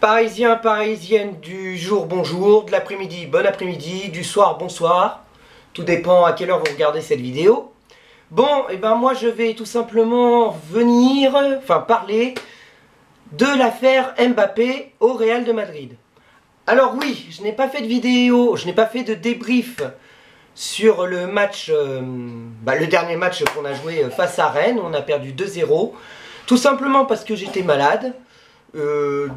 Parisiens, parisiennes du jour, bonjour, de l'après-midi, bon après-midi, du soir, bonsoir. Tout dépend à quelle heure vous regardez cette vidéo. Bon, et ben moi je vais tout simplement parler de l'affaire Mbappé au Real de Madrid. Alors oui, je n'ai pas fait de vidéo, je n'ai pas fait de débrief sur le match, le dernier match qu'on a joué face à Rennes. On a perdu 2-0, tout simplement parce que j'étais malade.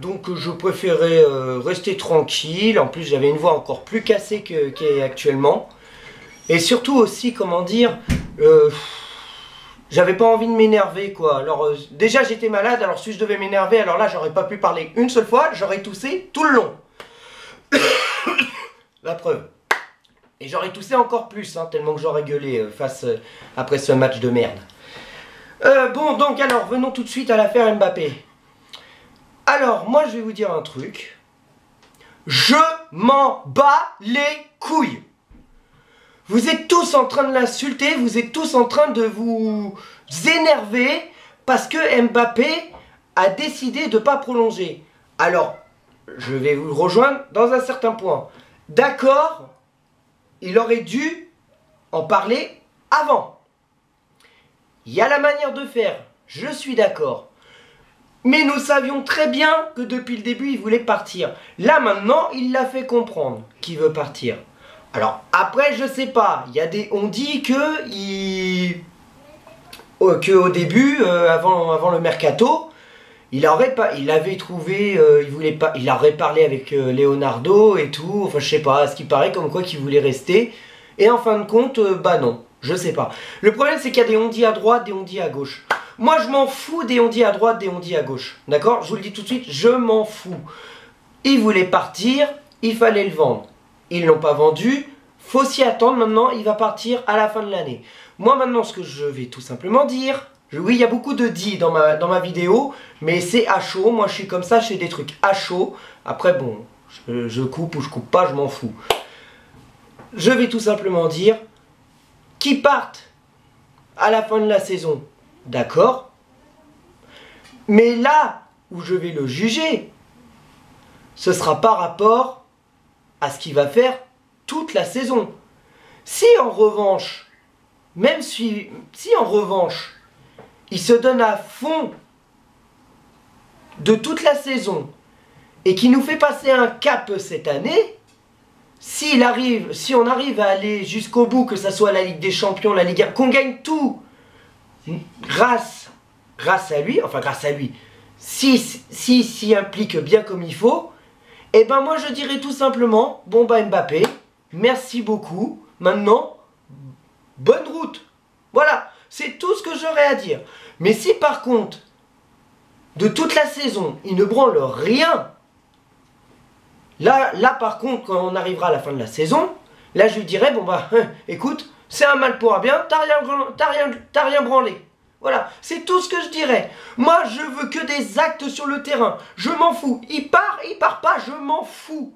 Donc je préférais rester tranquille. En plus j'avais une voix encore plus cassée qu'est actuellement. Et surtout aussi, comment dire, j'avais pas envie de m'énerver quoi. Alors déjà j'étais malade, alors si je devais m'énerver, alors là j'aurais pas pu parler une seule fois, j'aurais toussé tout le long. La preuve. Et j'aurais toussé encore plus, hein, tellement que j'aurais gueulé après ce match de merde. Bon, donc alors, venons tout de suite à l'affaire Mbappé. Alors, moi je vais vous dire un truc. Je m'en bats les couilles. Vous êtes tous en train de l'insulter, vous êtes tous en train de vous énerver parce que Mbappé a décidé de ne pas prolonger. Alors, je vais vous rejoindre dans un certain point. D'accord, il aurait dû en parler avant. Il y a la manière de faire, je suis d'accord. Mais nous savions très bien que depuis le début, il voulait partir. Là, maintenant, il l'a fait comprendre qu'il veut partir. Alors, après, je sais pas. On dit qu'au début, avant le mercato, il aurait parlé avec Leonardo et tout. Enfin, je sais pas. À ce qui paraît, comme quoi qu'il voulait rester. Et en fin de compte, bah non. Je sais pas. Le problème, c'est qu'il y a des ondits à droite, des ondits à gauche. Moi, je m'en fous des ondits à droite, des ondits à gauche. D'accord? Je vous le dis tout de suite, je m'en fous. Il voulait partir, il fallait le vendre. Ils l'ont pas vendu, faut s'y attendre maintenant, il va partir à la fin de l'année. Moi, maintenant, ce que je vais tout simplement dire... Oui, il y a beaucoup de dit dans ma vidéo, mais c'est à chaud. Moi, je suis comme ça, je fais des trucs à chaud. Après, bon, je coupe ou je coupe pas, je m'en fous. Je vais tout simplement dire... Qu'ils partent à la fin de la saison, d'accord. Mais là où je vais le juger, ce sera par rapport à ce qu'il va faire toute la saison. Si en revanche, si en revanche, il se donne à fond de toute la saison et qu'il nous fait passer un cap cette année, si on arrive à aller jusqu'au bout, que ce soit la Ligue des Champions, la Ligue 1, qu'on gagne tout grâce à lui, s'y implique bien comme il faut, et ben moi je dirais tout simplement, bon bah Mbappé, merci beaucoup, maintenant, bonne route. Voilà, c'est tout ce que j'aurais à dire. Mais si par contre, de toute la saison, il ne branle rien, Là, par contre, quand on arrivera à la fin de la saison, là, je lui dirais, bon bah, écoute, c'est un mal pour un bien, t'as rien branlé. Voilà, c'est tout ce que je dirais. Moi, je veux que des actes sur le terrain. Je m'en fous. Il part pas, je m'en fous.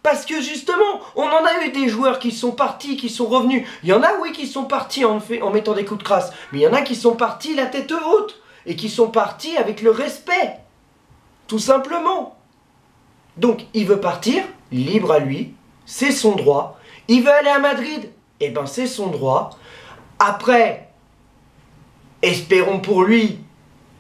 Parce que justement, on en a eu des joueurs qui sont partis, qui sont revenus. Il y en a, oui, qui sont partis en mettant des coups de crasse. Mais il y en a qui sont partis la tête haute. Et qui sont partis avec le respect. Tout simplement. Donc, il veut partir, libre à lui, c'est son droit. Il veut aller à Madrid, eh ben c'est son droit. Après, espérons pour lui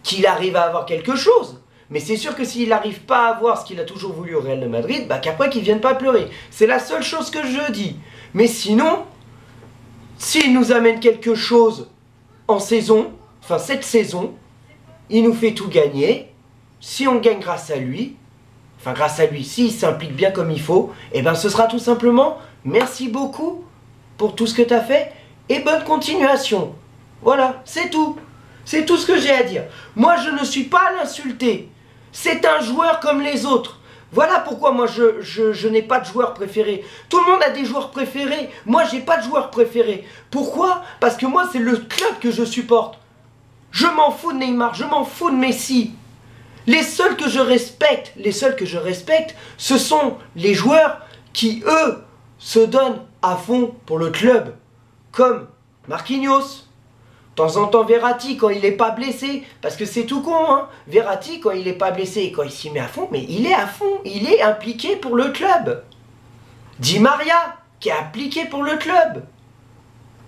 qu'il arrive à avoir quelque chose. Mais c'est sûr que s'il n'arrive pas à avoir ce qu'il a toujours voulu au Real de Madrid, bah qu'après qu'il ne vienne pas pleurer. C'est la seule chose que je dis. Mais sinon, s'il nous amène quelque chose en saison, enfin cette saison, il nous fait tout gagner. Si on gagne grâce à lui... Enfin, grâce à lui, s'il s'implique bien comme il faut, et ben ce sera tout simplement merci beaucoup pour tout ce que tu as fait et bonne continuation. Voilà, c'est tout. C'est tout ce que j'ai à dire. Moi, je ne suis pas à l'insulter. C'est un joueur comme les autres. Voilà pourquoi moi, je n'ai pas de joueur préféré. Tout le monde a des joueurs préférés. Moi, j'ai pas de joueur préféré. Pourquoi? Parce que moi, c'est le club que je supporte. Je m'en fous de Neymar, je m'en fous de Messi. Les seuls que je respecte, ce sont les joueurs qui, eux, se donnent à fond pour le club. Comme Marquinhos, temps en temps, Verratti, quand il est pas blessé, parce que c'est tout con, hein. Verratti, quand il est pas blessé et quand il s'y met à fond, mais il est à fond, il est impliqué pour le club. Di Maria, qui est impliqué pour le club.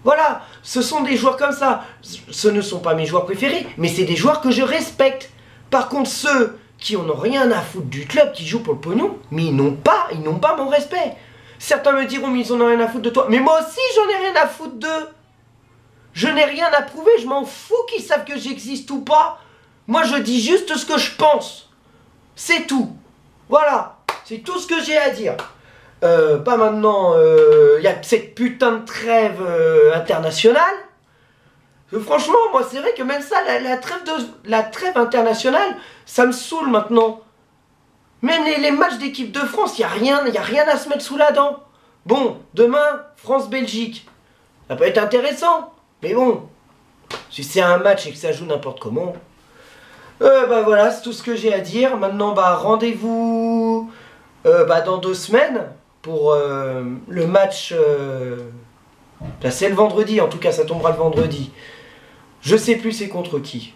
Voilà, ce sont des joueurs comme ça. Ce ne sont pas mes joueurs préférés, mais c'est des joueurs que je respecte. Par contre, ceux qui en ont rien à foutre du club, qui jouent pour le pognon, mais ils n'ont pas mon respect. Certains me diront, mais ils en ont rien à foutre de toi. Mais moi aussi, j'en ai rien à foutre d'eux. Je n'ai rien à prouver, je m'en fous qu'ils savent que j'existe ou pas. Moi, je dis juste ce que je pense. C'est tout. Voilà, c'est tout ce que j'ai à dire. Pas maintenant, il y a cette putain de trêve internationale. Franchement, moi, c'est vrai que même ça, la trêve internationale, ça me saoule maintenant. Même les matchs d'équipe de France, il n'y a rien à se mettre sous la dent. Bon, demain, France-Belgique. Ça peut être intéressant. Mais bon, si c'est un match et que ça joue n'importe comment. Bah voilà, c'est tout ce que j'ai à dire. Maintenant, bah rendez-vous dans 2 semaines pour le match. Bah, c'est le vendredi, en tout cas, ça tombera le vendredi. Je sais plus c'est contre qui.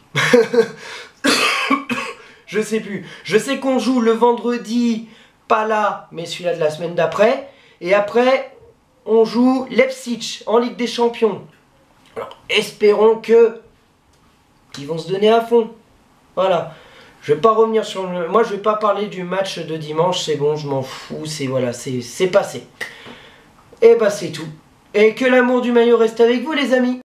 Je sais plus. Je sais qu'on joue le vendredi, pas là, mais celui-là de la semaine d'après. Et après, on joue Leipzig en Ligue des Champions. Alors, espérons que ils vont se donner à fond. Voilà. Je vais pas revenir sur le... Moi, je vais pas parler du match de dimanche. C'est bon, je m'en fous. C'est voilà, c'est passé. Et bah, c'est tout. Et que l'amour du maillot reste avec vous, les amis.